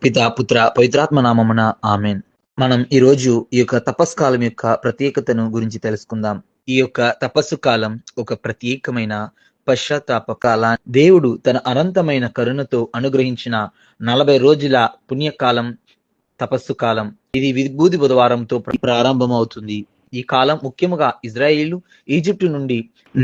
పిత పుత్ర పవిత్రాత్మ నామమున ఆమెన్. మనం ఈ రోజు ఈ యొక్క తపస్కాలం యొక్క ప్రత్యేకతను గురించి తెలుసుకుందాం. ఈ యొక్క తపస్సు కాలం ఒక ప్రత్యేకమైన పశ్చాత్తాప కాలం. దేవుడు తన అనంతమైన కరుణతో అనుగ్రహించిన 40 రోజుల పుణ్యకాలం తపస్సు కాలం. ఇది విభూది బుధవారంతో ప్రారంభమవుతుంది. ఈ కాలం ముఖ్యముగా ఇజ్రాయేలు ఈజిప్టు నుండి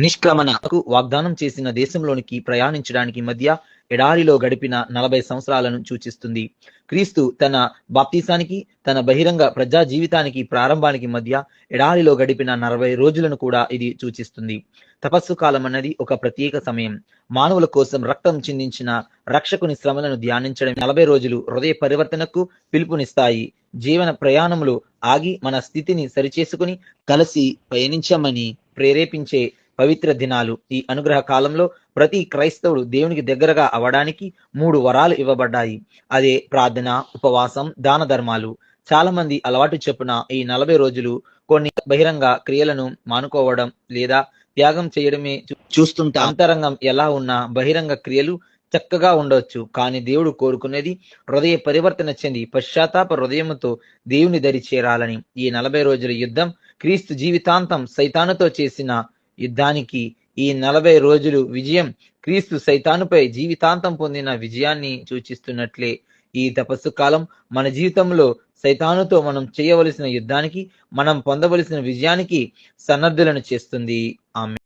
నిష్క్రమణకు వాగ్దానం చేసిన దేశంలోనికి ప్రయాణించడానికి మధ్య ఎడారిలో గడిపిన 40 సంవత్సరాలను సూచిస్తుంది. క్రీస్తు తన బాప్తీసానికి, తన బహిరంగ ప్రజా జీవితానికి ప్రారంభానికి మధ్య ఎడారిలో గడిపిన 40 రోజులను కూడా ఇది సూచిస్తుంది. తపస్సు కాలం అన్నది ఒక ప్రత్యేక సమయం. మానవుల కోసం రక్తం చిందించిన రక్షకుని శ్రమలను ధ్యానించడం 40 రోజులు హృదయ పరివర్తనకు పిలుపునిస్తాయి. జీవన ప్రయాణంలో ఆగి మన స్థితిని సరిచేసుకుని కలిసి పయనించమని ప్రేరేపించే పవిత్ర దినాలు. ఈ అనుగ్రహ కాలంలో ప్రతి క్రైస్తవుడు దేవునికి దగ్గరగా అవడానికి 3 వరాలు ఇవ్వబడ్డాయి. అదే ప్రార్థన, ఉపవాసం, దాన ధర్మాలు. చాలా మంది అలవాటు చెప్పున ఈ 40 రోజులు కొన్ని బహిరంగ క్రియలను మానుకోవడం లేదా త్యాగం చేయడమే చూస్తుంటాం. అంతరంగం ఎలా ఉన్నా బహిరంగ క్రియలు చక్కగా ఉండొచ్చు, కానీ దేవుడు కోరుకునేది హృదయ పరివర్తన చెంది పశ్చాత్తాప హృదయముతో దేవుని దరి చేరాలని. ఈ 40 రోజుల యుద్ధం క్రీస్తు జీవితాంతం సైతానుతో చేసిన యుద్ధానికి ఈ 40 రోజులు విజయం క్రీస్తు సైతానుపై జీవితాంతం పొందిన విజయాన్ని సూచిస్తున్నట్లే ఈ తపస్సు కాలం మన జీవితంలో సైతానుతో మనం చేయవలసిన యుద్ధానికి, మనం పొందవలసిన విజయానికి సన్నద్ధులను చేస్తుంది. ఆమె